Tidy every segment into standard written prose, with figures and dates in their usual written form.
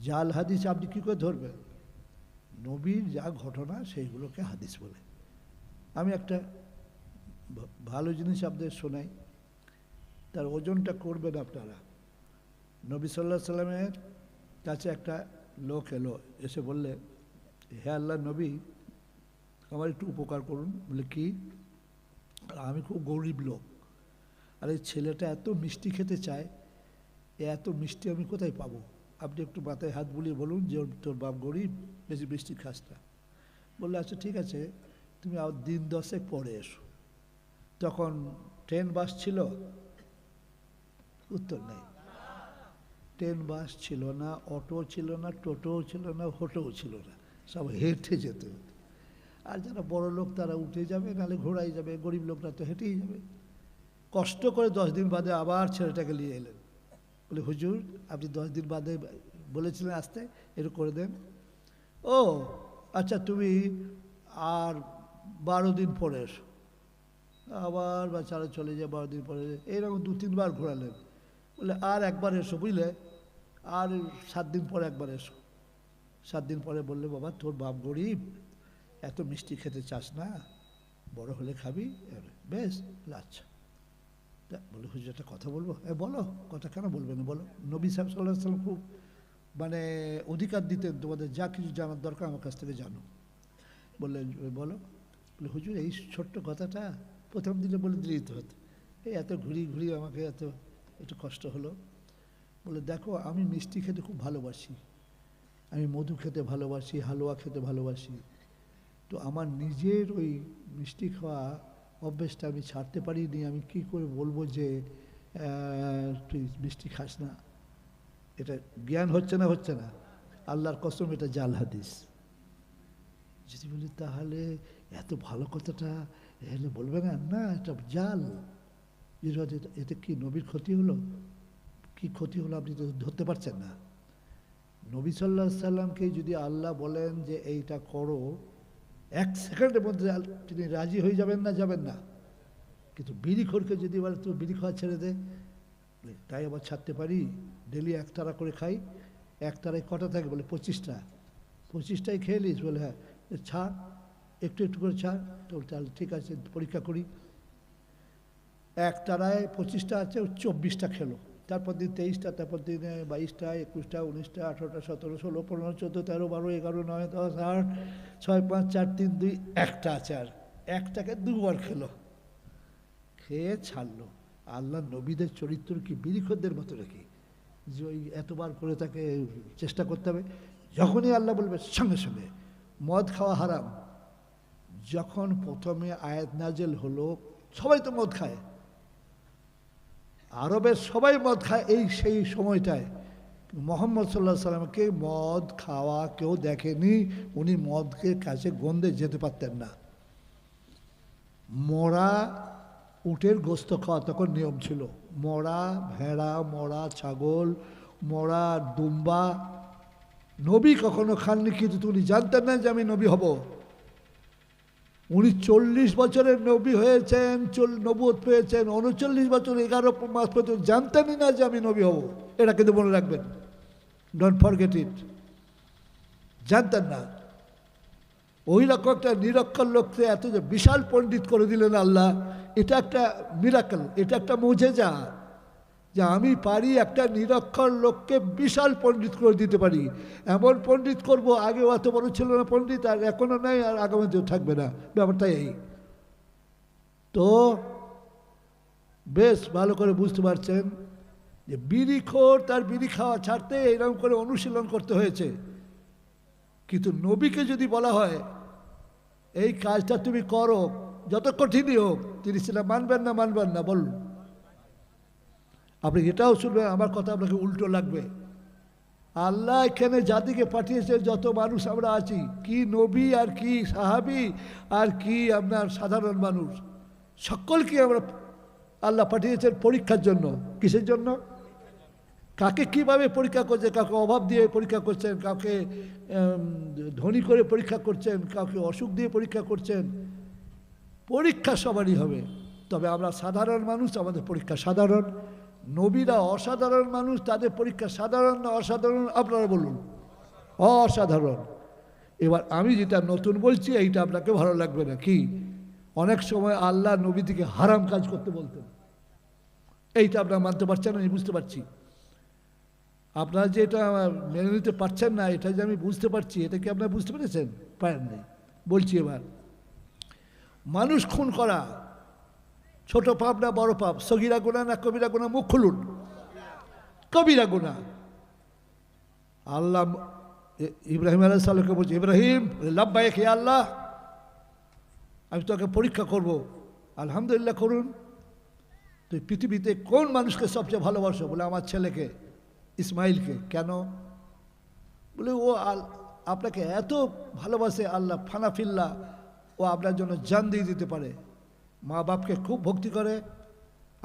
জাল হাদিস আপনি কী করে ধরবেন? নবীর যা ঘটনা সেইগুলোকে হাদিস বলে। আমি একটা ভালো জিনিস আপনাদের শোনাই, তার ওজনটা করবেন আপনারা। নবী সাল্লাল্লাহু আলাইহি সাল্লামের কাছে একটা লোক এলো, এসে বললে, হে আল্লাহর নবী, আমার একটু উপকার করুন। বলে কি? আমি খুব গরিব লোক, আর এই ছেলেটা এত মিষ্টি খেতে চায়, এত মিষ্টি আমি কোথায় পাবো? আপনি একটু মাথায় হাত বুলিয়ে বলুন যে তোর বাপ গরিব, বেশি মিষ্টি খাস না। বললে আচ্ছা ঠিক আছে, তুমি আর দিন 10 পরে এসো। তখন ট্রেন বাস ছিল? উত্তর নেই। ট্রেন বাস ছিল না, অটো ছিল না, টোটোও ছিল না, হোটোও ছিল না, সব হেঁটে যেতে হতো। আর যারা বড় লোক তারা উঠে যাবে, নাহলে ঘোড়াই যাবে, গরিব লোকরা তো হেঁটেই যাবে। কষ্ট করে 10 দিন বাদে আবার ছেলেটাকে নিয়ে এলেন। বলে হুজুর, আপনি 10 দিন বাদে বলেছিলেন আসতে, একটু করে দেন। ও আচ্ছা, তুমি আর 12 দিন পরে এসো। আবার বাচ্চারা চলে যায়, 12 দিন পরে। এইরকম 2-3 বার ঘোরালেন। বলে আর একবার এসো, বুঝলে, আর 7 দিন পরে একবার এসো। 7 দিন পরে বললে, বাবা তোর বাপ গরিব, এত মিষ্টি খেতে চাস না, বড় হলে খাবি। বেশ, আচ্ছা। বলে হুজুর একটা কথা বলবো? বলো। কথা কেন বলবে না, বলো। নবী সাহেব সাল্লাল্লাহু আলাইহি সাল্লাম খুব মানে অধিকার দিতেন, তোমাদের যা কিছু জানার দরকার আমার কাছ থেকে জানো। বললেন বলো। বলে হুজুর, এই ছোট্ট কথাটা প্রথম দিনে বলে দিলেই তো হতো, এই এত ঘুরি ঘুরি আমাকে একটু কষ্ট হলো। বলে দেখো, আমি মিষ্টি খেতে খুব ভালোবাসি, আমি মধু খেতে ভালোবাসি, হালুয়া খেতে ভালোবাসি। তো আমার নিজের ওই মিষ্টি খাওয়া অভ্যেসটা আমি ছাড়তে পারিনি। আমি কি করে বলবো যে তুই মিষ্টি খাস না? এটা জ্ঞান হচ্ছে না, হচ্ছে না? আল্লাহর কসম, এটা জাল হাদিস। যদি বলি তাহলে এত ভালো কথাটা এখানে বলবে না? না, এটা জাল। এতে কি নবীর ক্ষতি হলো? কি ক্ষতি হলো আপনি তো ধরতে পারছেন না। নবী সাল্লাল্লাহু আলাইহি সাল্লামকে যদি আল্লাহ বলেন যে এইটা করো, 1 সেকেন্ডের মধ্যে তিনি রাজি হয়ে যাবেন না? যাবেন না। কিন্তু বিড়িখোরকে যদি বলে তুমি বিড়ি খাওয়া ছেড়ে দে, তাই আবার ছাড়তে পারি? ডেলি 1 তারা করে খাই। 1 তারায় কটা থাকে? বলে 25টা। 25টাই খেয়ে নিস? বলে হ্যাঁ। ছাড়, একটু একটু করে ছাড়। তো তাহলে ঠিক আছে, পরীক্ষা করি। 1 তারায় 25টা আছে, 24টা খেলো। তারপর দিন 23টা, তারপর দিনে 22টা, 21টা, 19টা, 18টা, 17, 16, 15, 14, 13, 12, 11, 9, 10, 8, 6, 5, 4, 3, 2, 1টা আছে। আর 1টাকে 2বার খেলো, খেয়ে ছাড়লো। আল্লাহ নবীদের চরিত্র কি বিড়িখোরদের মতো নাকি যে ওই এতবার করে তাকে চেষ্টা করতে হবে? যখনই আল্লাহ বলবে সঙ্গে সঙ্গে। মদ খাওয়া হারাম, যখন প্রথমে আয়াত নাজেল হলো, সবাই তো মদ খায়, আরবের সবাই মদ খায় সেই সময়টায়। মোহাম্মদ সাল্লাল্লাহু আলাইহি সাল্লামকে মদ খাওয়া কেউ দেখেনি, উনি মদকে কাছে গন্ধে যেতে পারতেন না। মরা উটের গোস্ত খাওয়া তখন নিয়ম ছিল, মরা ভেড়া, মরা ছাগল, মরা দুম্বা। নবী কখনো খাননি, কিন্তু উনি জানতেন না যে আমি নবী হব। উনি 40 বছরের নবী হয়েছেন, নবুয়ত পেয়েছেন, 39 বছর 11 মাস পর্যন্ত জানতেনই না যে আমি নবী হব। এটা কিন্তু মনে রাখবেন, ডোন্ট ফরগেট ইট। জানতেন না। ওই রকম একটা নিরক্ষর লোককে এত যে বিশাল পণ্ডিত করে দিলেন আল্লাহ, এটা একটা মিরাকল, এটা একটা মুজেজা যে আমি পারি একটা নিরক্ষর লোককে বিশাল পণ্ডিত করে দিতে পারি। এমন পণ্ডিত করব, আগেও এত বড় ছিল না পণ্ডিত, আর এখনও নেই, আর আগামীতেও থাকবে না। ব্যাপারটা এই। তো বেশ ভালো করে বুঝতে পারছেন যে বিড়িখোর তার বিড়ি খাওয়া ছাড়তে এরকম করে অনুশীলন করতে হয়েছে। কিন্তু নবীকে যদি বলা হয় এই কাজটা তুমি করো, যত কঠিনই হোক, তিনি সেটা মানবেন না? মানবেন না? বলুন। আপনি এটাও শুনবেন, আমার কথা আপনাকে উল্টো লাগবে। আল্লাহ এখানে জাতিকে পাঠিয়েছে, যত মানুষ আমরা আছি, কি নবী আর কি সাহাবী আর কি আপনার সাধারণ মানুষ, সকলকে আমরা আল্লাহ পাঠিয়েছেন পরীক্ষার জন্য। কিসের জন্য? কাকে কিভাবে পরীক্ষা করছে? কাউকে অভাব দিয়ে পরীক্ষা করছেন, কাউকে ধনী করে পরীক্ষা করছেন, কাউকে অসুখ দিয়ে পরীক্ষা করছেন। পরীক্ষা সবারই হবে, তবে আমরা সাধারণ মানুষ, আমাদের পরীক্ষা সাধারণ। নবীরা অসাধারণ মানুষ, তাদের পরীক্ষা সাধারণ না অসাধারণ? আপনারা বলুন। অসাধারণ। এবার আমি যেটা নতুন বলছি এইটা আপনাকে ভালো লাগবে না। কি? অনেক সময় আল্লাহ নবীদিকে হারাম কাজ করতে বলতেন, এইটা আপনারা মানতে পারছেন না, আমি বুঝতে পারছি। আপনারা যে এটা মেনে নিতে পারছেন না, এটা যে আমি বুঝতে পারছি, এটা কি আপনারা বুঝতে পেরেছেন? পারেন নাই। বলছি এবার, মানুষ খুন করা ছোট পাপ না বড় পাপ? সগীরা গুনাহ না কবিরা গুনাহ? মুখ খুলুন। কবিরা গুনাহ। আল্লাহ ইব্রাহিম আলাইহিস সালামকে বলছে, ইব্রাহিম লাব্বাইক হে আল্লাহ, আমি তোকে পরীক্ষা করব। আলহামদুলিল্লাহ করুন। তুই পৃথিবীতে কোন মানুষকে সবচেয়ে ভালোবাসো? বলে আমার ছেলেকে ইসমাইলকে। কেন? বলে ও আপনাকে এত ভালোবাসে আল্লাহ ফানাফিল্লা, ও আপনার জন্য জান দিয়ে দিতে পারে। মা বাপকে খুব ভক্তি করে,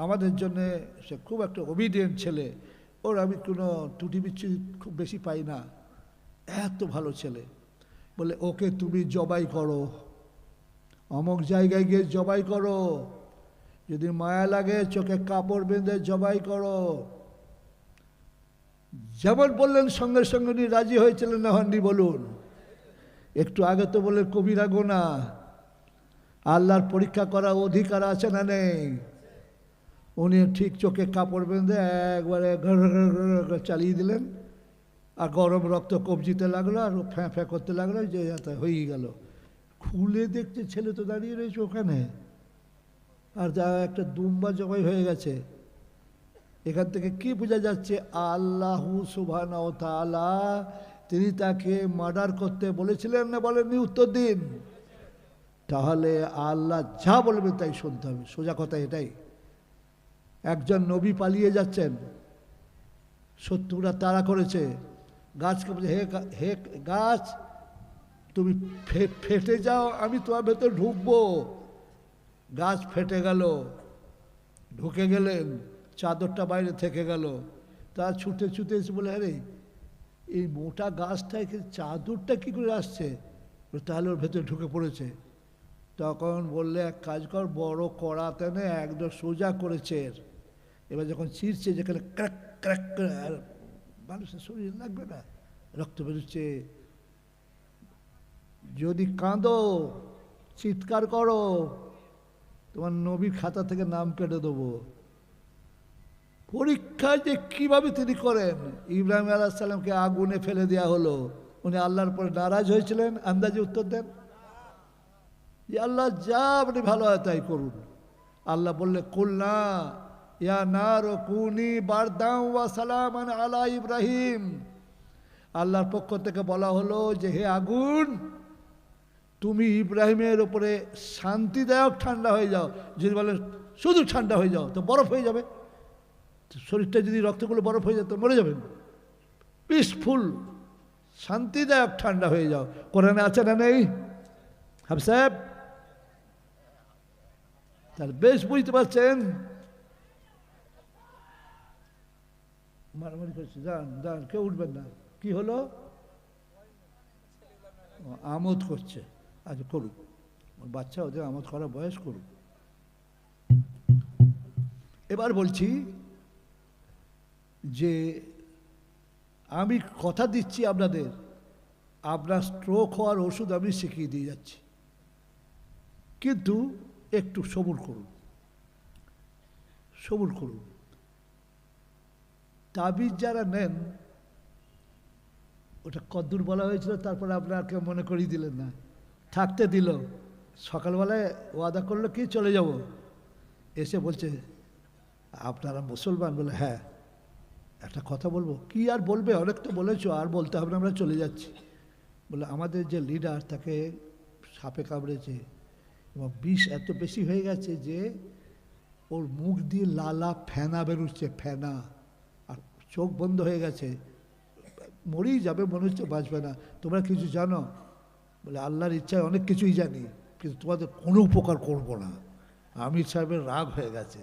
আমাদের জন্যে সে খুব একটা ওবিডিয়েন্ট ছেলে। ওর আমি কোনো ত্রুটি বিচ্ছুটি খুব বেশি পাই না, এত ভালো ছেলে। বলে ওকে তুমি জবাই করো, অমুক জায়গায় গিয়ে জবাই করো, যদি মায়া লাগে চোখে কাপড় বেঁধে জবাই করো। যেমন বললেন সঙ্গে সঙ্গে উনি রাজি হয়েছিলেন না হননি বলুন? একটু আগে তো বললেন কবিরা গুনাহ। আল্লাহর পরীক্ষা করার অধিকার আছে না নেই? উনি ঠিক চোখে কাপড় বেঁধে একবারে চালিয়ে দিলেন, আর গরম রক্ত কবজিতে লাগলো, আর ফ্যাঁ ফ্যাঁ করতে লাগলো, যে হয়েই গেল। খুলে দেখছে ছেলে তো দাঁড়িয়ে রয়েছে ওখানে, আর যা একটা দুম্বা জবাই হয়ে গেছে। এখান থেকে কি বোঝা যাচ্ছে? আল্লাহু সুবহানাহু ওয়া তাআলা তিনি তাকে মার্ডার করতে বলেছিলেন না বলেননি? উত্তর দিন। তাহলে আল্লাহ যা বলবে তাই শুনতে হবে। সোজা কথা এটাই। একজন নবী পালিয়ে যাচ্ছেন, শত্রুরা তাড়া করেছে, গাছকে বলছে, হে গাছ তুমি ফেটে যাও, আমি তোমার ভেতর ঢুকবো। গাছ ফেটে গেল, ঢুকে গেলেন, চাদরটা বাইরে থেকে গেল। তার ছুটে ছুটে এসে বলে, আরে এই মোটা গাছটা চাদরটা কী করে আসছে? তাহলে ওর ভেতরে ঢুকে পড়েছে। তখন বললে, এক কাজ কর, বড় কড়াতে নে একদম সোজা করেছে। এবার যখন ছিঁড়ছে, যেখানে ক্র্যাক ক্র্যাক করে, আর মানুষের শরীর লাগবে না, রক্ত বেরোচ্ছে। যদি কাঁদো, চিৎকার করো, তোমার নবীর খাতা থেকে নাম কেটে দেবো। পরীক্ষা যে কিভাবে তিনি করেন। ইব্রাহিম আলাইহিস সালামকে আগুনে ফেলে দেওয়া হলো, উনি আল্লাহর পরে নারাজ হয়েছিলেন? আন্দাজে উত্তর দেন যে আল্লাহ যা আপনি ভালো হয় তাই করুন। আল্লাহ বললে, কুলনা ইয়া নার কুনি বারদাম ওয়া সালামান আলা ইব্রাহিম। আল্লাহর পক্ষ থেকে বলা হলো যে হে আগুন, তুমি ইব্রাহিমের উপরে শান্তিদায়ক ঠান্ডা হয়ে যাও। যদি বলেন শুধু ঠান্ডা হয়ে যাও, তো বরফ হয়ে যাবে। শরীরটা যদি রক্তগুলো বরফ হয়ে যায় তো মরে যাবেন। পিসফুল, শান্তিদায়ক ঠান্ডা হয়ে যাও। কোরআনে আছে না নেই? হাফ সাহেব, তাহলে বেশ বুঝতে পারছেন। মারামারি করছে, যান যান, কেউ উঠবেন না। কি হলো? আমোদ করছে। আচ্ছা করুক, বাচ্চা ওদের আমোদ করার বয়স, করুক। এবার বলছি যে আমি কথা দিচ্ছি আপনাদের, আপনার স্ট্রোক হওয়ার ওষুধ আমি শিখিয়ে দিয়ে যাচ্ছি, কিন্তু একটু সবুর করুন, সবুর করুন। তাবিজ যারা নেন, ওটা কদ্দুর বলা হয়েছিল, তারপরে আপনাকে মনে করিয়ে দিলেন না, থাকতে দিল। সকালবেলায় ওয়াদা করলো কি চলে যাব, এসে বলছে আপনারা মুসলমান? বলে হ্যাঁ। একটা কথা বলবো। কি আর বলবে, অনেক তো বলেছো, আর বলতে হবে না, আমরা চলে যাচ্ছি। বলে আমাদের যে লিডার, তাকে সাপে কামড়েছে এবং বিষ এত বেশি হয়ে গেছে যে ওর মুখ দিয়ে লালা ফেনা বেরোচ্ছে, ফেনা, আর চোখ বন্ধ হয়ে গেছে, মরেই যাবে মনে হচ্ছে, বাঁচবে না। তোমরা কিছু জানো? বলে আল্লাহর ইচ্ছায় অনেক কিছুই জানি, কিন্তু তোমাদের কোনো উপকার করবো না। আমির সাহেবের রাগ হয়ে গেছে।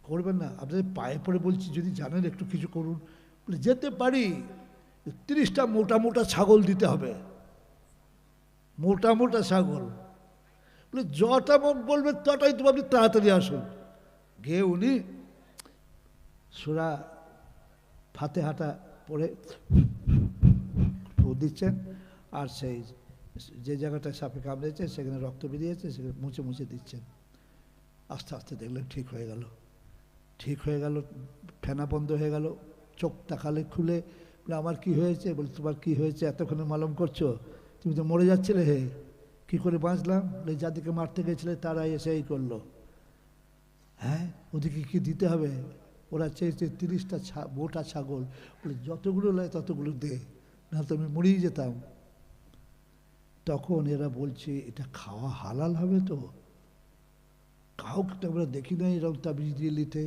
করবেন না, আপনাদের পায়ে পড়ে বলছি, যদি জানেন একটু কিছু করুন। বলে যেতে পারি, 30টা মোটা মোটা ছাগল দিতে হবে, মোটা মোটা ছাগল। বলে যটা মন বলবে তটাই তো, আপনি তাড়াতাড়ি আসুন। গিয়ে উনি সূরা ফাতিহাটা পড়ে ফু দিচ্ছেন, আর সেই যে জায়গাটায় সাপে কামড়েছে সেখানে রক্ত বেরিয়েছে সেখানে মুছে মুছে দিচ্ছেন। আস্তে আস্তে দেখলেন ঠিক হয়ে গেল, ঠিক হয়ে গেল, ফেনা বন্ধ হয়ে গেল। চোখ তাকালে খুলে বলে আমার কি হয়েছে? বলে তোমার কি হয়েছে এতক্ষণে মালুম করছো? তুমি তো মরে যাচ্ছিলে, হে কী করে বাঁচলাম? বলে যাদেরকে মারতে গেছিলে তারা এসে এই করলো। হ্যাঁ, ওদেরকে কি দিতে হবে? ওরা চেয়েছে 30টা মোটা ছাগল। বলে যতগুলো লাগে ততগুলো দে, না তো আমি মরেই যেতাম। তখন এরা বলছে এটা খাওয়া হালাল হবে তো? কাউকে তো আমরা দেখি নাই এরকম তাবিজ দিয়ে নিতে।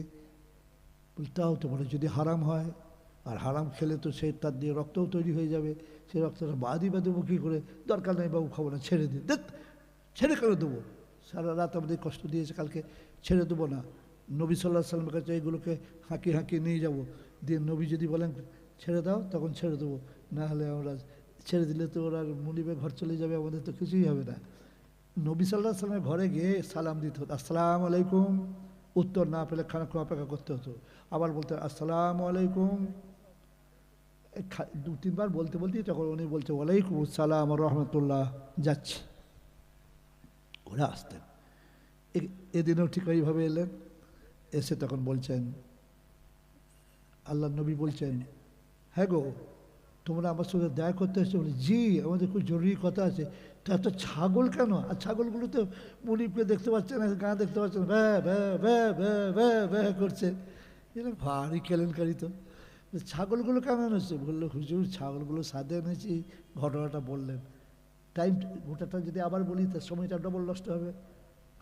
বলে তাও তোমার যদি হারাম হয়, আর হারাম খেলে তো সে তার দিয়ে রক্তও তৈরি হয়ে যাবে, সেই রক্তটা বাদই বা দেবো কী করে? দরকার নেই বাবু, খাবো না, ছেড়ে দিই। দেখ ছেড়ে কেন দেবো? সারা রাত আমাদের কষ্ট দিয়েছে, কালকে ছেড়ে দেবো না। নবী সাল্লাহ সাল্লামের কাছে এইগুলোকে হাঁকিয়ে হাঁকিয়ে নিয়ে যাব, দিয়ে নবী যদি বলেন ছেড়ে দাও তখন ছেড়ে দেবো, না হলে আমরা ছেড়ে দিলে তো ওরা মুনিবে ঘর চলে যাবে, আমাদের তো কিছুই হবে না। নবী সাল্লাহ সাল্লামের ঘরে গিয়ে সালাম দিতে হতো, আসসালামু আলাইকুম। উত্তর না পেলে খানিকক্ষণ অপেক্ষা করতে হতো, আবার বলতে আসসালামু আলাইকুম। 2-3 বার বলতে বলতেই তখন উনি বলছে ওয়ালাইকুম আসসালাম রহমতুল্লাহ, যাচ্ছি। ওরা আসতেন। এদিনও ঠিক এইভাবে এলেন, এসে তখন বলছেন, আল্লাহ নবী বলছেন, হ্যাঁ গো তোমরা আমার সঙ্গে দেখা করতে এসছো? বলে জি, আমাদের খুব জরুরি কথা আছে। তা এত ছাগল কেন? আর ছাগলগুলো তো মুনিপকে দেখতে পাচ্ছে না, গা দেখতে পাচ্ছে না, ভ্যা ভ্যা ভ্যা ভ্যা ভ্যা ভ্যা করছে। এটা ভারী কেলেঙ্কারি তো। ছাগলগুলো কেমন হচ্ছে? বললো হুজুর ছাগলগুলো সাথে এনেছি। ঘটনাটা বললেন। টাইম গোটাটা যদি আবার বলি তার সময়টা ডবল নষ্ট হবে।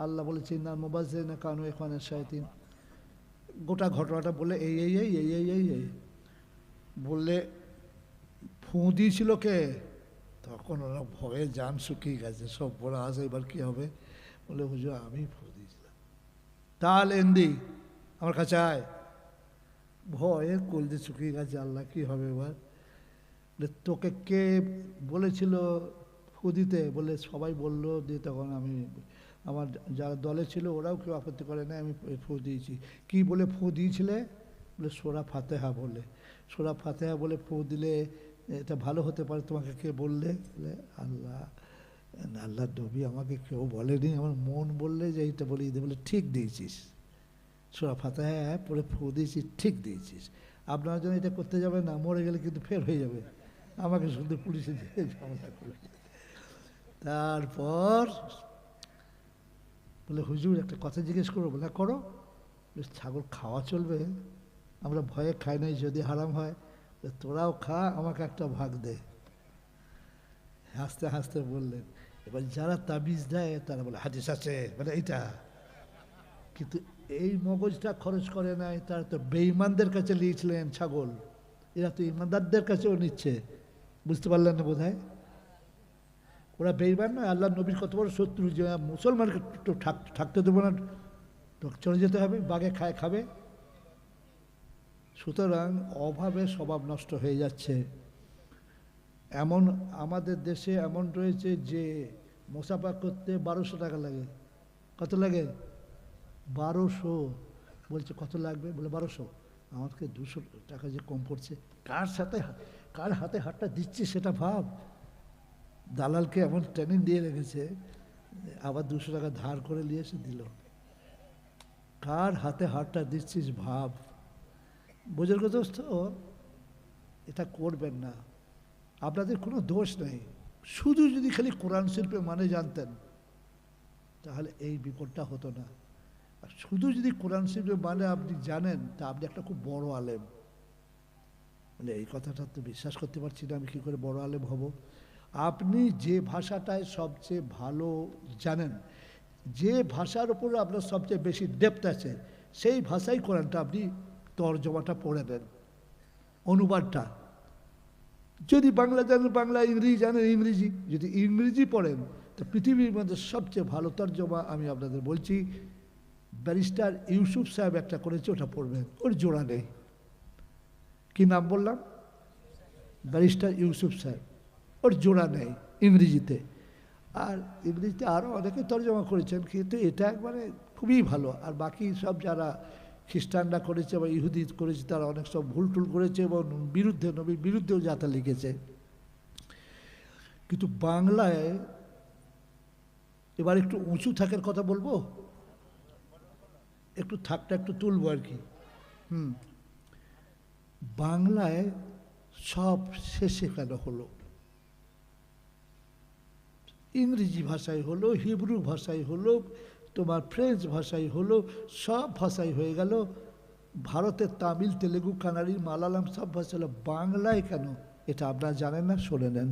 আল্লাহ বলেছে না মোবাইল না কানু এখানে শায়তিন। গোটা ঘটনাটা বলে এই এই এই এই এই এই এই বললে ফু দিয়েছিল কে? তখন ওরা ভয়ে জান শুকিয়ে গেছে, সব বড় আসে এবার কী হবে? বলে হুজুর আমি ফু দিয়েছিলাম। তাহলে এন্দি আমার কাছে আয়। ভয়ে কলজে শুকিয়ে গেছে, আল্লাহ কী হবে এবার? তোকে কে বলেছিল ফু দিতে? বলে সবাই বললো দিয়ে তখন আমি, আমার যারা দলে ছিল ওরাও কেউ আপত্তি করে না, আমি ফু দিয়েছি। কি বলে ফু দিয়েছিলে? বলে সূরা ফাতিহা বলে। সূরা ফাতিহা বলে ফু দিলে এটা ভালো হতে পারে, তোমাকে কে বললে? বলে আল্লাহ, আল্লাহ নবী আমাকে কেউ বলেনি, আমার মন বললে যে এইটা বলি। বলে ঠিক দিয়েছিস, সূরা ফাতিহা পড়ে ফু দিয়েছিস, ঠিক দিয়েছিস। আপনারা যেন এটা করতে যাবেন না, মরে গেলে কিন্তু ফের হয়ে যাবে, আমাকে শুধু পুলিশে দিয়ে ঝামেলা করবে। তারপর বলে হুজুর একটা কথা জিজ্ঞেস করো? বলে করো। ছাগল খাওয়া চলবে? আমরা ভয়ে খাই নাই, যদি হারাম হয়। তোরাও খা, আমাকে একটা ভাগ দে। হাসতে হাসতে বললেন। এবার যারা তাবিজ দেয় তারা বলে হাদিস আছে, মানে এইটা, কিন্তু এই মগজটা খরচ করে নাই। তারা তো বেঈমানদের কাছে নিয়েছিলেন ছাগল, এরা তো ইমানদারদের কাছেও নিচ্ছে। বুঝতে পারলেন না বোধ হয়? ওরা বেঈমান নয়, আল্লাহ নবীর কত বড় শত্রু, যে মুসলমানকে থাকতে দেবো না, চলে যেতে হবে, বাঘে খায় খাবে। সুতরাং অভাবে স্বভাব নষ্ট হয়ে যাচ্ছে। এমন আমাদের দেশে এমন রয়েছে যে মোসাফা করতে 1200 টাকা লাগে। কত লাগে? 1200। বলছে কত লাগবে? বলে 1200। আমাকে 200 টাকা যে কম পড়ছে। কার হাতে হাতটা দিচ্ছে সেটা ভাব। দালালকে এমন ট্রেনিং দিয়ে রেখেছে, আবার 200 টাকা ধার করে নিয়ে এসে দিল। কার হাতে হাতটা দিচ্ছিস ভাব। বুঝের দোস্ত, এটা করবেন না। আপনাদের কোনো দোষ নেই, শুধু যদি খালি কোরআন শিল্পে মানে জানতেন তাহলে এই বিপদটা হতো না। আর শুধু যদি কোরআন শিল্পে মানে আপনি জানেন তা আপনি একটা খুব বড় আলেম। মানে এই কথাটা তো বিশ্বাস করতে পারছি না, আমি কী করে বড় আলেম হব? আপনি যে ভাষাটায় সবচেয়ে ভালো জানেন, যে ভাষার উপর আপনার সবচেয়ে বেশি ডেপথ আছে, সেই ভাষাই কোরআনটা আপনি তর্জমাটা পড়ে দেন, অনুবাদটা। যদি বাংলা জানেন বাংলা, ইংরেজি জানেন ইংরেজি। যদি ইংরেজি পড়েন তো পৃথিবীর মধ্যে সবচেয়ে ভালো তর্জমা আমি আপনাদের বলছি, ব্যারিস্টার ইউসুফ সাহেব একটা করেছে, ওটা পড়বেন, ওর জোড়া নেই। কি নাম বললাম? ব্যারিস্টার ইউসুফ সাহেব, ওর জোড়া নেই ইংরেজিতে। আর ইংরেজিতে আরও অনেকে তর্জমা করেছেন, কিন্তু এটা একবারে খুবই ভালো। আর বাকি সব যারা খ্রিস্টানরা করেছে বা ইহুদি করেছে, তারা অনেক সব ভুল টুল করেছে এবং বিরুদ্ধে, নবীর বিরুদ্ধেও যাতা লিখেছে। কিন্তু বাংলায় এবার একটু উঁচু থাকের কথা বলবো, একটু থাকটা একটু তুলবো আর কি। বাংলায় সব শেষে কেন হলো? ইংরেজি ভাষায় হলো, হিব্রু ভাষায় হলো, তোমার ফ্রেঞ্চ ভাষায় হলো, সব ভাষায় হয়ে গেল। ভারতের তামিল, তেলেগু, কানাড়ি, মালায়ালাম সব ভাষা হলো, বাংলায় কেন? এটা আপনারা জানেন না, শুনে নেন।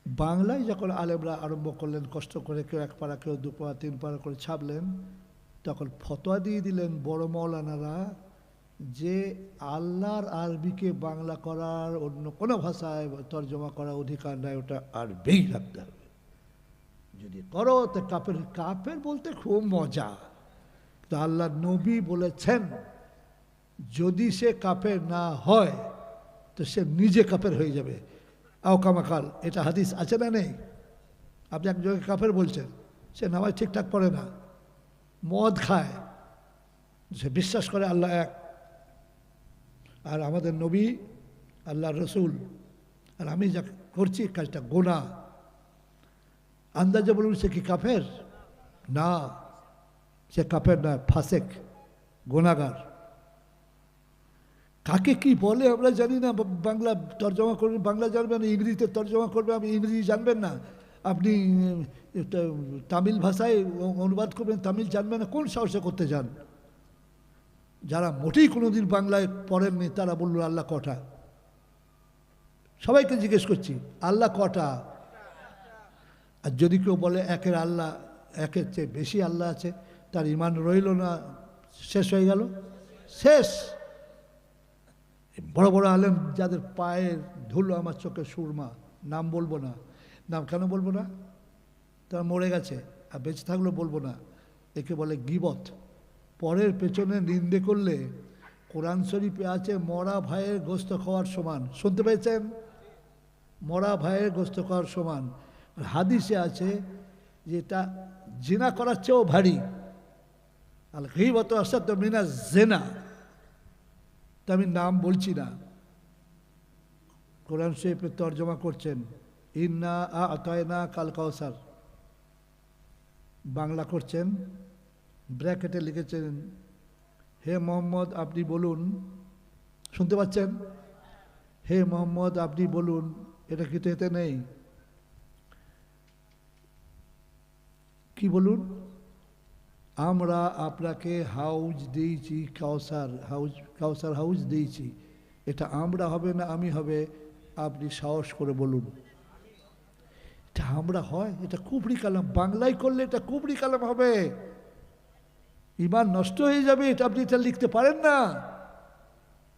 বাংলায় যখন আলেমরা আরম্ভ করলেন, কষ্ট করে কেউ 1 পারা, কেউ 2 পারা, 3 পারা করে ছাপলেন, তখন ফতোয়া দিয়ে দিলেন বড় মৌলানারা যে আল্লাহর আরবিকে বাংলা করার, অন্য কোনো ভাষায় তর্জমা করার অধিকার নাই, ওটা আরবিই রাখতে হবে। যদি করো তো কাফের। কাফের বলতে খুব মজা, তো আল্লাহ নবী বলেছেন যদি সে কাফের না হয় তো সে নিজে কাফের হয়ে যাবে। আওকামাকাল, এটা হাদিস আছে না নেই? আপনি একজনকে কাফের বলছেন, সে নামাজ ঠিকঠাক পড়ে না, মদ খায়, সে বিশ্বাস করে আল্লাহ এক, আর আমাদের নবী আল্লাহ রসুল, আর আমি যা করছি কাজটা গোনা, আন্দাজে বলুন সে কি কাফের? না, সে কাফের না, ফাসেক, গোনাগার। কাকে কি বলে আমরা জানি না। বাংলা তর্জমা করবেন, বাংলা জানবেন, ইংরেজিতে তর্জমা করবেন, আপনি ইংরেজি জানবেন না। আপনি তামিল ভাষায় অনুবাদ করবেন, তামিল জানবেন না, কোন সাহসে করতে যান? যারা মোটেই কোনোদিন বাংলায় পড়েননি তারা বলল আল্লাহ কটা? সবাইকে জিজ্ঞেস করছি, আল্লাহ কটা? আর যদি কেউ বলে একের আল্লাহ, একের চেয়ে বেশি আল্লাহ আছে, তার ইমান রইল না, শেষ হয়ে গেল, শেষ। বড় বড় আলেম যাদের পায়ের ধুলো আমার চোখে সুরমা, নাম বলবো না। নাম কেন বলবো না? তারা মরে গেছে, আর বেঁচে থাকলেও বলবো না। একে বলে গীবত। পরের পেছনে নিন্দে করলে কোরআন শরীফে আছে মরা ভাইয়ের গোস্ত খাওয়ার সমান। শুনতে পেয়েছেন? মরা ভাইয়ের গোস্ত খাওয়ার সমান। আর হাদিসে আছে যেটা জিনা করার চেয়েও ভারী। আল গীবত আসাদ্দু মিনাজ জিনা। তা আমি নাম বলছি না, কোরআন শরীফে তর্জমা করছেন ইন্না আ'তাইনা কাল কাউসার, বাংলা করছেন, ব্র্যাকেটে লিখেছেন হে মোহাম্মদ আপনি বলুন। শুনতে পাচ্ছেন? হে মোহাম্মদ আপনি বলুন। এটা কিন্তু এতে নেই। কি বলুন? আমরা আপনাকে হাউজ দিয়েছি, কাউসার হাউজ, কাউসার হাউজ দিয়েছি। এটা আমরা হবে না আমি হবে? আপনি সাহস করে বলুন। এটা আমরা হয়? এটা কুফরি কালাম। বাংলায় করলে এটা কুফরি কালাম হবে, ইমান নষ্ট হয়ে যাবে। এটা আপনি এটা লিখতে পারেন না।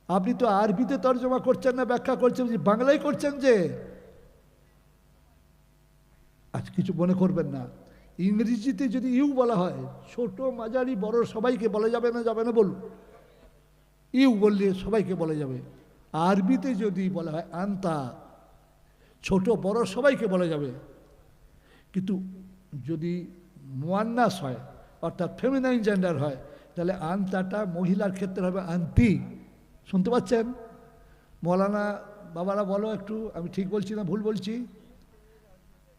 আপনি তো আরবিতে তর্জমা করছেন না, ব্যাখ্যা করছেন, বাংলায় করছেন যে। আজ কিছু মনে করবেন না। ইংরেজিতে যদি ইউ বলা হয়, ছোট মাঝারি বড় সবাইকে বলা যাবে না? যাবে না বলুন? ইউ বললে সবাইকে বলা যাবে। আরবিতে যদি বলা হয় আন্তা, ছোট বড় সবাইকে বলা যাবে। কিন্তু যদি মুয়ান্নাস হয়, অর্থাৎ ফেমিনাইন জেন্ডার হয়, তাহলে আন্তাটা মহিলার ক্ষেত্রে হবে আন্তি। শুনতে পাচ্ছেন? মৌলানা বাবারা বলো একটু, আমি ঠিক বলছি না ভুল বলছি?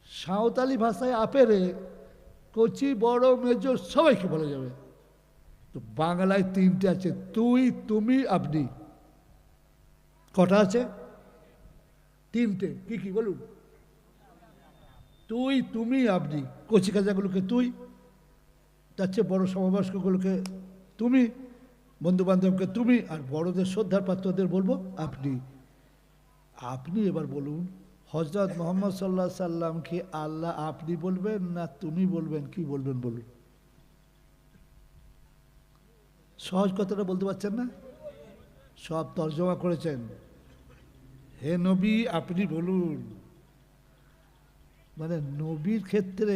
সাঁওতালি ভাষায় আপেরে, কচি বড় মেজো সবাইকে বলা যাবে। তো বাংলায় 3টে আছে, তুই, তুমি, আপনি। কটা আছে? 3টে। কি কি বলুন? তুই, তুমি, আপনি। কচি কাজাগুলোকে তুই, তার চেয়ে বড় সমবয়স্কগুলোকে তুমি, বন্ধু বান্ধবকে তুমি, আর বড়দের শ্রদ্ধার পাত্রদের বলবো আপনি। আপনি এবার বলুন, হযরত মুহাম্মদ সাল্লাল্লাহু আলাইহি সাল্লামকে আল্লাহ আপনি বলবেন না তুমি বলবেন? কি বলবেন বলুন? সহজ কথাটা বলতে পারছেন না? সব তর্জমা করেছেন, হে নবী আপনি বলুন। মানে নবীর ক্ষেত্রে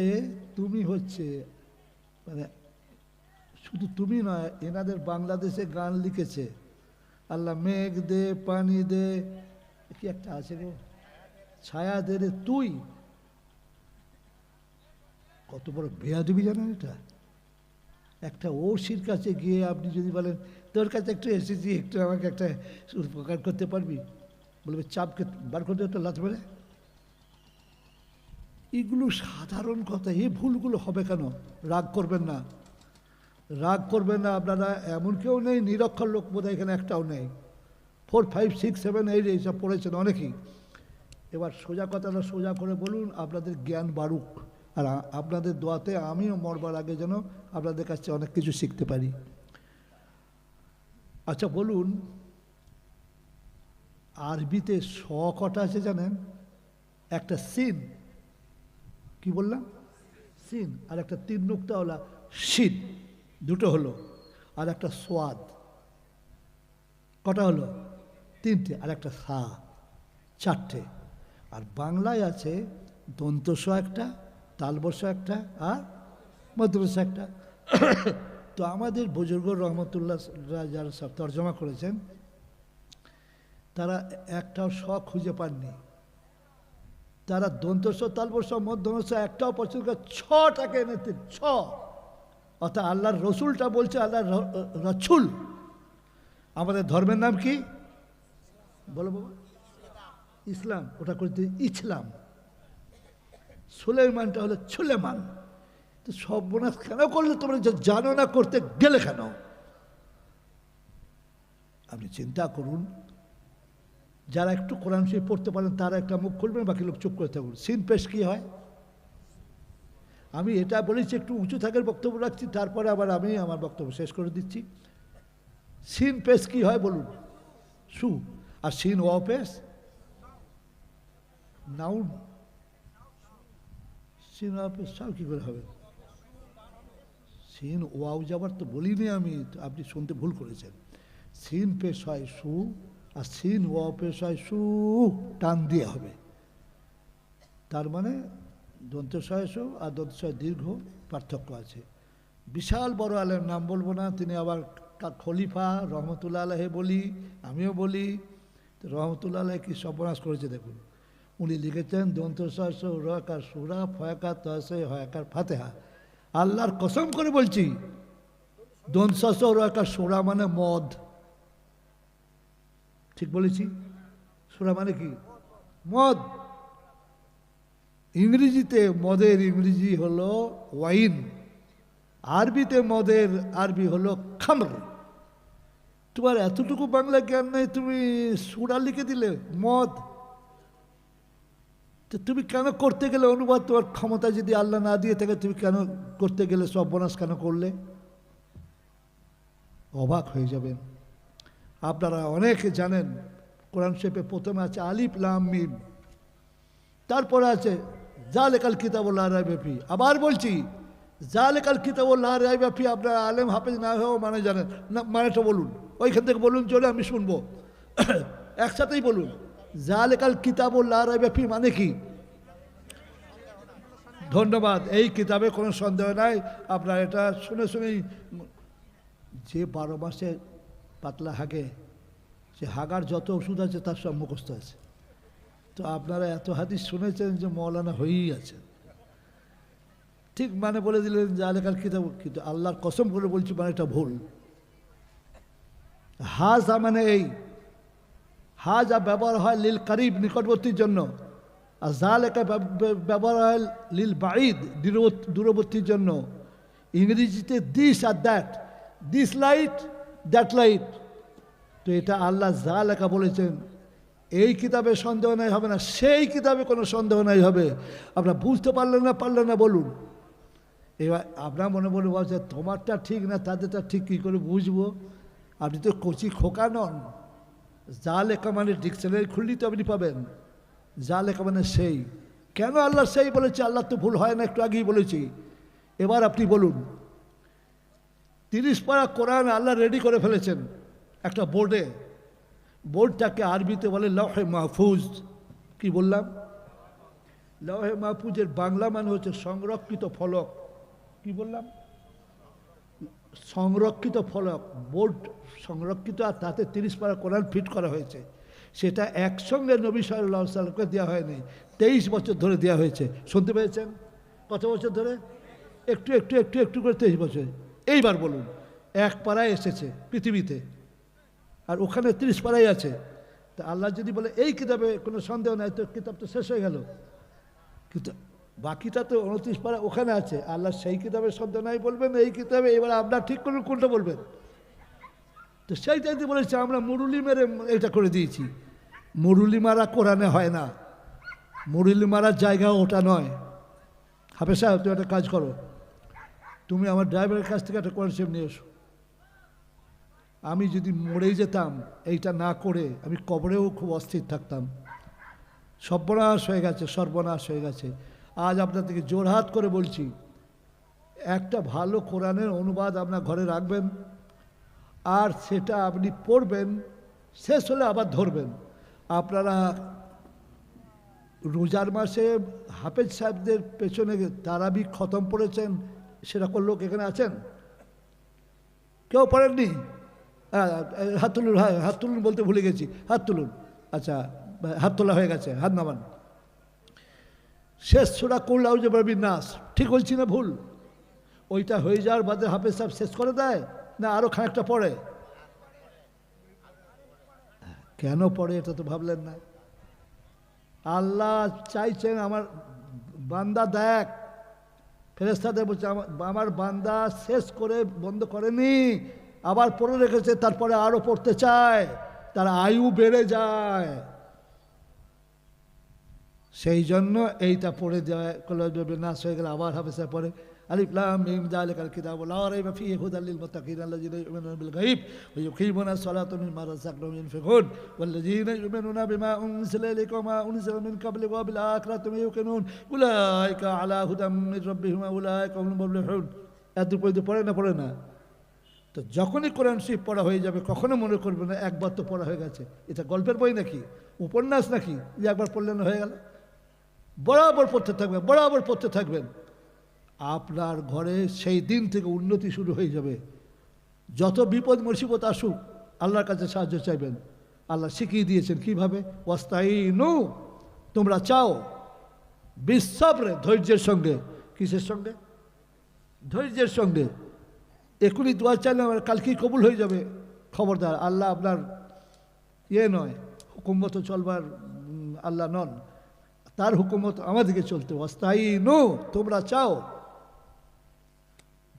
তুমি হচ্ছে, মানে শুধু তুমি নয়, এনাদের বাংলাদেশে গান লিখেছে, আল্লাহ মেঘ দে, পানি দে, কি একটা আছে গো, ছায়া দে রে তুই। কত বড় বেয়াদবি জানেন এটা? একটা ওসির কাছে গিয়ে আপনি যদি বলেন তোর কাছে একটু এসেছি, একটু আমাকে একটা উপকার করতে পারবি, বলবে চাপকে বার করতে একটা লাথ মেরে। এগুলো সাধারণ কথা, এই ভুলগুলো হবে কেন? রাগ করবেন না, রাগ করবেন না। আপনারা এমন কেউ নেই নিরক্ষর লোক, বোধহয় এখানে একটাও নেই। 4, 5, 6, 7, 8 এইসব পড়েছেন অনেকেই। এবার সোজা কথাটা সোজা করে বলুন, আপনাদের জ্ঞান বাড়ুক, আর আপনাদের দোয়াতে আমিও মরবার আগে যেন আপনাদের কাছে অনেক কিছু শিখতে পারি। আচ্ছা বলুন, আরবিতে স কটা আছে জানেন? একটা সিন, কি বললাম? সিন, আর একটা 3 নুক্তাওয়ালা শিন, দুটো হলো, আর একটা সোয়াদ, কটা হলো? 3টে, আর একটা সা, 4টে। আর বাংলায় আছে দন্তস একটা, তালবস একটা, আর মদ্রস একটা। তো আমাদের বুজুর্গ রহমতুল্লাহ যারা সব তর্জমা করেছেন, তারা একটাও স খুঁজে পাননি। তারা দন্তস, তালবস, মধ্যমস একটাও পছন্দ করে, 6টাকে এনেছেন, 6। অর্থাৎ আল্লাহর রসুলটা বলছে আল্লাহর রসুল। আমাদের ধর্মের নাম কি বলো বাবা? ইসলাম। ওটা করতে ইসলাম। সুলেমানটা হলো সুলেমান। তো সর্বনাশ কেন করলে তোমরা জানো না, করতে গেলে কেন? আপনি চিন্তা করুন, যারা একটু কোরআন শরীফ পড়তে পারেন তারা একটা মুখ খুলবেন, বাকি লোক চুপ করে থাকুন। সিন পেশ কি হয়? আমি এটা বলেছি একটু উঁচু থাকার বক্তব্য রাখছি, তারপরে আবার আমি আমার বক্তব্য শেষ করে দিচ্ছি। সিন পেশ কি হয় বলুন? সু। আর সিন ওয়াও পেশ নাউন। সিন ওয়াও পেশ সাও কী করে হবে? সিন ওয়াও যাবার তো বলিনি আমি, আপনি শুনতে ভুল করেছেন। সিন পেশ হয় সু, আর সিন ওয়াও পেশ হয় সু, টান দিয়ে হবে। তার মানে দন্তস্বয় সু আর দন্তস্বয় দীর্ঘ পার্থক্য আছে। বিশাল বড় আলেম, নাম বলবো না, তিনি আবার খলিফা রহমতুল্লাহ আলাইহি বলি, আমিও বলি। রহমতুল্লাহ আলাইহি কি সর্বনাশ করেছে দেখুন। উনি লিখেছেন দন্তস্বয় সু রকার সুরা ফয়াকার তসে হয়াকার ফাতেহা। আল্লাহর কসম করে বলছি, দন্তস্বয় রকার সুরা মানে মদ। ঠিক বলেছি? সুরা মানে কি? মদ। ইংরেজিতে মদের ইংরেজি হলো ওয়াইন, আরবিতে মদের আরবি হলো খামর। তোমার এতটুকু বাংলা জ্ঞান নেই, তুমি সুরা লিখে দিলে মদ। তো তুমি কেন করতে গেলে অনুবাদ? তোমার ক্ষমতা যদি আল্লাহ না দিয়ে থাকে, তুমি কেন করতে গেলে সর্বনাশ কেন করলে? অবাক হয়ে যাবেন। আপনারা অনেকে জানেন কোরআন শরীফে প্রথমে আছে আলিফ লাম মিম, তারপরে আছে জালেকাল কিতাবুল লা রাইবা ফিহি। আবার বলছি জালেকাল কিতাবুল লা রাইবা ফিহি। আপনারা আলেম হাফেজ না হয়েও মানে জানেন না, মানেটা বলুন, ওইখান থেকে বলুন, চলে আমি শুনবো। একসাথেই বলুন, জালেকাল কিতাবুল লা রাইবা ফিহি মানে কি? ধন্যবাদ। এই কিতাবে কোনো সন্দেহ নাই। আপনারা এটা শুনে শুনেই, যে 12 মাসে পাতলা হাগে, সে হাগার যত ওষুধ আছে তার সব মুখস্থ আছে। তো আপনারা এত হাদিস শুনেছেন যে মৌলানা হয়েই আছেন, ঠিক মানে বলে দিলেন যে আলেকার কিতাব। কিন্তু আল্লাহর কসম করে বলছি, মানে এটা ভুল। হাজা মানে এই, হাজা ব্যবহার হয় লিল কারিব, নিকটবর্তীর জন্য, আর জালেকা ব্যবহার হয় লিল বাঈদ, দূরবর্তীর জন্য। ইংরেজিতে দিস আর that, this light that light. তো এটা আল্লাহ জালেকা বলেছেন, এই কিতাবে সন্দেহ নাই হবে না, সেই কিতাবে কোনো সন্দেহ নাই হবে। আপনারা বুঝতে পারলেন না বলুন। এবার আপনার মনে মনে বলছে তোমারটা ঠিক না তাদেরটা ঠিক, কী করে বুঝবো? আপনি তো কচি খোকা নন। যা লেখা মানে ডিকশনারি খুললেই তো আপনি পাবেন। যা লেখা মানে সেই। কেন আল্লাহ সেই বলেছে? আল্লাহ তো ভুল হয় না, একটু আগেই বলেছি। এবার আপনি বলুন, 30 পারা কোরআন আল্লাহ রেডি করে ফেলেছেন একটা বোর্ডে। বোর্ডটাকে আরবিতে বলে লৌহে মাহফুজ। কি বললাম? লৌহে মাহফুজের বাংলা মানে হচ্ছে সংরক্ষিত ফলক। কি বললাম? সংরক্ষিত ফলক। বোর্ড সংরক্ষিত, আর তাতে 30 পারা কোরআন ফিট করা হয়েছে। সেটা একসঙ্গে নবী সাল্লাল্লাহু আলাইহি ওয়াসাল্লামকে দেওয়া হয়নি, 23 বছর ধরে দেওয়া হয়েছে। শুনতে পেয়েছেন? কত বছর ধরে? একটু একটু একটু একটু করে 23 বছর। এইবার বলুন, এক পাড়ায় এসেছে পৃথিবীতে, আর ওখানে 30 পাড়ায় আছে। তা আল্লাহ যদি বলে এই কিতাবে কোনো সন্দেহ নাই, তো কিতাব তো শেষ হয়ে গেল। কিন্তু বাকিটা তো 29 পাড়া ওখানে আছে। আল্লাহ সেই কিতাবের সন্দেহ নাই বলবেন, এই কিতাবে, এবার আপনার ঠিক করুন কোনটা বলবেন। তো সেইটাই তো বলেছে, আমরা মুরুলি মেরে এটা করে দিয়েছি। মুরুলি মারা কোরআনে হয় না, মুরুলি মারার জায়গা ওটা নয়। হাফেজ সাহেব, তুমি একটা কাজ করো, তুমি আমার ড্রাইভারের কাছ থেকে একটা কোরআন শরীফ নিয়ে এসো। আমি যদি মরেই যেতাম এইটা না করে, আমি কবরেও খুব অস্থির থাকতাম। সর্বনাশ হয়ে গেছে, সর্বনাশ হয়ে গেছে। আজ আপনাদেরকে জোরহাত করে বলছি, একটা ভালো কোরআনের অনুবাদ আপনার ঘরে রাখবেন, আর সেটা আপনি পড়বেন, শেষ হলে আবার ধরবেন। আপনারা রোজার মাসে হাফেজ সাহেবদের পেছনে তারাবি খতম পড়েছেন, সেরকম লোক এখানে আছেন? কেউ পড়েননি? হাত তুলুন, হ্যাঁ হাত তুলুন, বলতে ভুলে গেছি, হাত তুলুন। আচ্ছা, হাত তোলা হয়ে গেছে, হাত নামান। শেষ সূরা কুল আউযু বিরাব্বিন নাস, ঠিক বলছি না ভুল? ওইটা হয়ে যাওয়ার বাদে হাফেজ সাহেব শেষ করে দেয়, না আরও খানিকটা পড়ে? কেন পড়ে এটা তো ভাবলেন না? আল্লাহ চাইছেন আমার বান্দা দেখ, ফেরেশতাদের বলছে আমার বান্দা শেষ করে বন্ধ করেনি, আবার পড়ে রেখেছে, তারপরে আরও পড়তে চায়, তার আয়ু বেড়ে যায়। সেই জন্য এইটা পড়ে দেওয়া নাশ হয়ে গেলে আবার হাফেজ সাহেব পড়ে আলিফ লাম মিম যালিকাল কিতাবু লা রাইবা ফীহি হুদাল লিল মুত্তাকিন আল্লাযীনা ইউমিনুনা বিল গায়ব ওয়া ইউকিমুনা আস-সালাতা ওয়া মিম্মা রাযাকনাহুম ইউনফিকুন ওয়াল্লাযীনা ইউমিনুনা বিমা উনজিলা ইলাইকা ওয়া মা উনজিলা মিন ক্বাবলিকা ওয়া বিল আখিরাতি হুম ইউকিনুন উলাইকা আলা হুদাম মির রাব্বিহিম ওয়া উলাইকা হুমুল মুফলিহুন। এত পড়ে না, পড়ে না? তো যখনই কোরআন শরীফ পড়া হয়ে যাবে, কখনো মনে করবে না একবার তো পড়া হয়ে গেছে। এটা গল্পের বই নাকি, উপন্যাস নাকি যে একবার পড়লেন হয়ে গেল? বরাবর পড়তে থাকবেন, বরাবর পড়তে থাকবেন। আপনার ঘরে সেই দিন থেকে উন্নতি শুরু হয়ে যাবে। যত বিপদ মুসিবত আসুক, আল্লাহর কাছে সাহায্য চাইবেন। আল্লাহ শিখিয়ে দিয়েছেন কিভাবে, ওয়াস্তাইনু, তোমরা চাও, বিসসাবরে, ধৈর্যের সঙ্গে। কিসের সঙ্গে? ধৈর্যের সঙ্গে। এখনই দোয়া চাইলে আমার কালকেই কবুল হয়ে যাবে, খবরদার। আল্লাহ আপনার নয়, হুকুম মতো চলবার আল্লাহ নন, তার হুকুমত আমাদেরকে চলতে। ওয়াস্তাইনু, তোমরা চাও,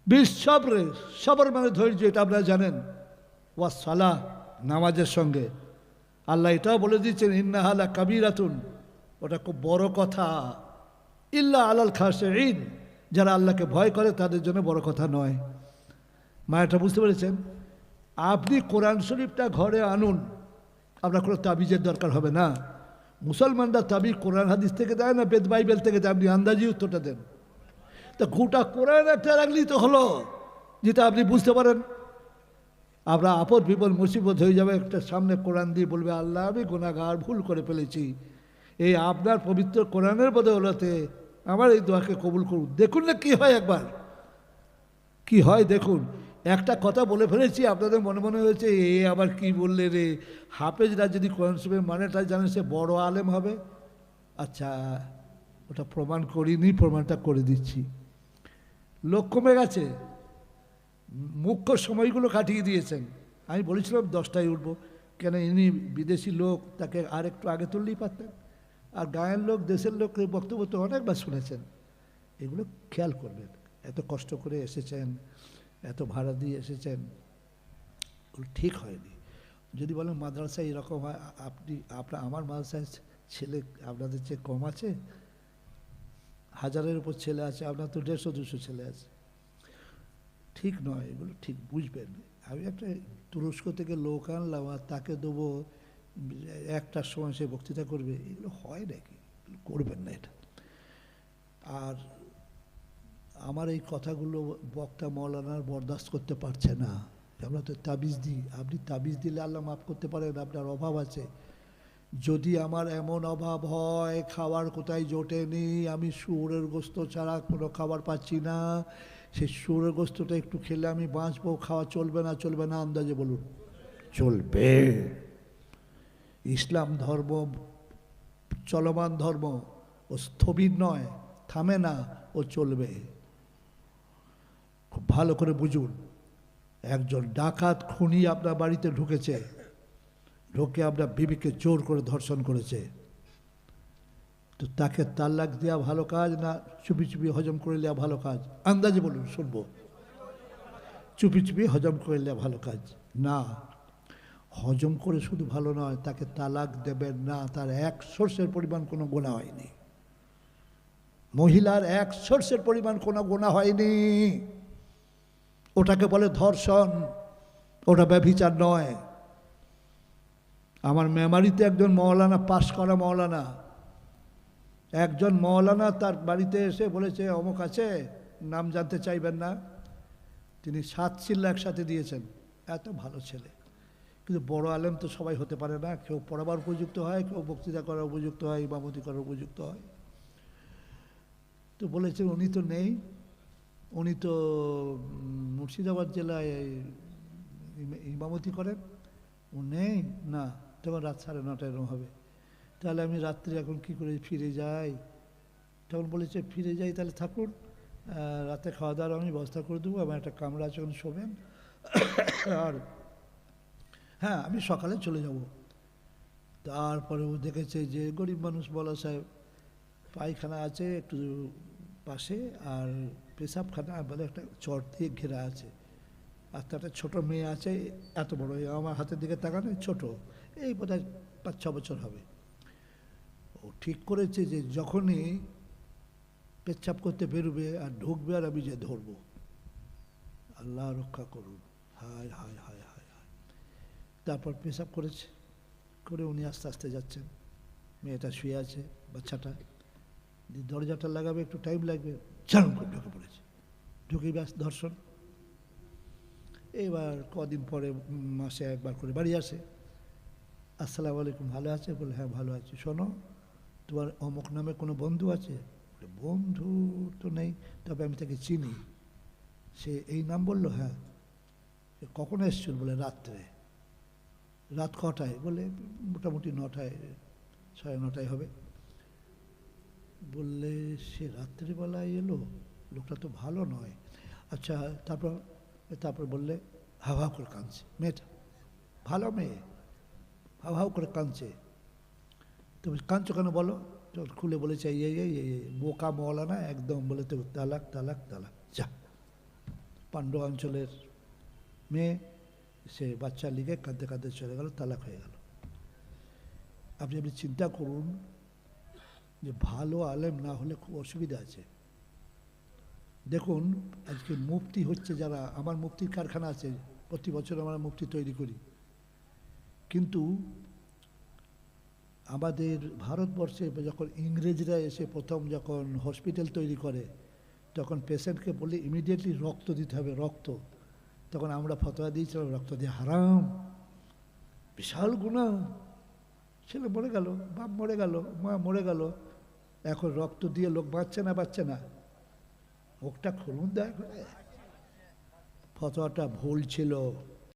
বিসসাবরে, সবর মানে ধৈর্য, এটা আপনারা জানেন। ওয়াসসালাহ, নামাজের সঙ্গে। আল্লাহ এটাও বলে দিচ্ছেন ইন্নাহা লাকাবীরাতুন, ওটা খুব বড় কথা। ইল্লা আলাল খাশিঈন, যারা আল্লাহকে ভয় করে তাদের জন্য বড় কথা নয়। মায়াটা বুঝতে পেরেছেন? আপনি কোরআন শরীফটা ঘরে আনুন, আপনার কোনো তাবিজের দরকার হবে না। মুসলমানরা তাবিজ কোরআন হাদিস থেকে দেয় না, বেদ বাইবেল থেকে দেয়। আপনি আন্দাজি উত্তরটা দেন। তা গোটা কোরআন একটা রাখলেই তো হলো, যেটা আপনি বুঝতে পারেন। আমরা আপদ বিপদ মুসিবত হয়ে যাবে, একটা সামনে কোরআন দিয়ে বলবে আল্লাহ আমি গুনাহগার, ভুল করে ফেলেছি, এই আপনার পবিত্র কোরআনের বদৌলতে আমার এই দোয়াকে কবুল করুন। দেখুন না কি হয়, একবার কি হয় দেখুন। একটা কথা বলে ফেলেছি, আপনাদের মনে মনে হয়েছে এ আবার কি বললে রে। হাফেজরা যদি কোরআন শরীফের মানেটা জানে, সে বড় আলেম হবে। আচ্ছা, ওটা প্রমাণ করিনি, প্রমাণটা করে দিচ্ছি। লোক কমে গেছে, মুখ্য সময়গুলো কাটিয়ে দিয়েছেন। আমি বলেছিলাম 10টায় উঠবো, কেন ইনি বিদেশি লোক, তাকে আর একটু আগে তুললেই পারতেন। আর গায়ের লোক, দেশের লোক বক্তব্য তো অনেকবার শুনেছেন। এগুলো খেয়াল করবেন। এত কষ্ট করে এসেছেন, এত ভাড়া দিয়ে এসেছেন, ঠিক হয়নি। যদি বলেন মাদ্রাসায় এরকম হয়, আমার মাদ্রাসায় ছেলে আপনাদের চেয়ে কম আছে? 1000-এর উপর ছেলে আছে, আপনার তো 150-200 ছেলে আছে। ঠিক নয়, এগুলো ঠিক বুঝবেন। আমি একটা তুরস্ক থেকে লোক আনলাম, আর তাকে দেবো 1টার সময় সে বক্তৃতা করবে, এগুলো হয় নাকি? করবেন না এটা। আর আমার এই কথাগুলো বক্তা মৌলানার বরদাস্ত করতে পারছে না। আমরা তো তাবিজ দিই, আপনি তাবিজ দিলে আল্লাহ মাফ করতে পারেন, আপনার অভাব আছে। যদি আমার এমন অভাব হয়, খাবার কোথায় জোটেনি, আমি শুয়োরের গোস্ত ছাড়া কোনো খাবার পাচ্ছি না, সেই শুয়োরের গোস্তটা একটু খেলে আমি বাঁচবো, খাওয়া চলবে না? চলবে না? আন্দাজে বলুন। চলবে। ইসলাম ধর্ম চলমান ধর্ম, ও স্থবির নয়, থামে না, ও চলবে। খুব ভালো করে বুঝুন, একজন ডাকাত খুনি আপনার বাড়িতে ঢুকেছে, ঢুকে আপনার বিবিকে জোর করে ধর্ষণ করেছে, তো তাকে তালাক দেওয়া ভালো কাজ না চুপি চুপি হজম করে নেওয়া ভালো কাজ? আন্দাজে বলুন, শুনবো। চুপি চুপি হজম করে নেওয়া ভালো কাজ না। হজম করে শুধু ভালো নয়, তাকে তালাক দেবেন না, তার এক সোর্সের পরিমাণ কোনো গোনা হয়নি, মহিলার এক সোর্সের পরিমাণ কোনো গোনা হয়নি। ওটাকে বলে ধর্ষণ, ওটা ব্যভিচার নয়। আমার মেমারিতে একজন মওলানা, পাশ করা মওলানা, একজন মওলানা তার বাড়িতে এসে বলেছে অমুক আছে, নাম জানতে চাইবেন না, তিনি 7 চিল্লা একসাথে দিয়েছেন। এত ভালো ছেলে, কিন্তু বড় আলেম তো সবাই হতে পারে না, কেউ পড়াবার উপযুক্ত হয়, কেউ বক্তৃতা করার উপযুক্ত হয়, ইমামতি করার উপযুক্ত হয়। তো বলেছেন উনি তো নেই, উনি তো মুর্শিদাবাদ জেলায় ইমামতি করেন, ও নেই না। তখন রাত 9:30 এরকম হবে, তাহলে আমি রাত্রে এখন কি করে ফিরে যাই? তখন বলেছে ফিরে যাই, তাহলে থাকুন, রাতে খাওয়া দাওয়ার আমি ব্যবস্থা করে দেবো, আমার একটা কামরা আছে, ওখানে শোবেন, আর হ্যাঁ আমি সকালে চলে যাব। তারপরে ও দেখেছে যে গরিব মানুষ, বলা সাহেব, পায়খানা আছে একটু পাশে, আর পেশাবখানা বলে একটা চট দিয়ে ঘেরা আছে, আর তার একটা ছোটো মেয়ে আছে, এত বড়, আমার হাতের দিকে তাকানো, ছোট, এই বোধহয় 5-6 বছর হবে। ও ঠিক করেছে যে যখনই পেচ্ছাপ করতে বেরোবে আর ঢুকবে, আর আমি যে ধরবো। আল্লাহ রক্ষা করুন, হায় হায় হায় হায় হায়। তারপর পেশাব করেছে, করে উনি আস্তে আস্তে যাচ্ছেন, মেয়েটা শুয়ে আছে, বাচ্চাটা, দরজাটা লাগাবে, একটু টাইম লাগবে, ঝাড়ুম করে ঢুকে পড়েছে, ঢুকেই ব্যাস ধর্ষণ। এবার কদিন পরে মাসে একবার করে বাড়ি আসে, আসসালামু আলাইকুম, ভালো আছে? বলে হ্যাঁ ভালো আছি। শোনো, তোমার অমুক নামে কোনো বন্ধু আছে? বলে বন্ধু তো নেই, তবে আমি তাকে চিনি। সে এই নাম বললো? হ্যাঁ। কখন এসছিল? বলে রাত্রে। রাত কটায়? বলে মোটামুটি 9টায়, 9:30 হবে। বললে সে রাত্রিবেলায় এলো, লোকটা তো ভালো নয়। আচ্ছা, তারপর বললে হাউ হাউ করে কাঁদছে মেয়েটা, ভালো মেয়ে, হাউ হাউ করে কাঁদছে। তো কাঁদছো কেন বলো? তো খুলে বলেছে এই এই এই বোকা মওলানা একদম, বলে তো তালাক তালাক তালাক। যা, পাণ্ডব অঞ্চলের মেয়ে, সে বাচ্চা লিগে কাঁদতে কাঁদতে চলে গেল, তালাক হয়ে গেল। আপনি চিন্তা করুন যে ভালো আলেম না হলে খুব অসুবিধা আছে। দেখুন আজকে মুফতি হচ্ছে যারা, আমার মুফতির কারখানা আছে, প্রতি বছর আমরা মুফতি তৈরি করি, কিন্তু আমাদের ভারতবর্ষে যখন ইংরেজরা এসে প্রথম যখন হসপিটাল তৈরি করে, তখন পেশেন্টকে বলে ইমিডিয়েটলি রক্ত দিতে হবে, রক্ত। তখন আমরা ফতোয়া দিয়েছিলাম রক্ত দিয়ে হারাম, বিশাল গুনাহ, ছেলে মরে গেল, বাপ মরে গেল, মা মরে গেল, এখন রক্ত দিয়ে লোক বাঁচছে না, বাঁচছে না, মুখটা খুলুন দয়া করে। ফতোয়াটা ভুল ছিল।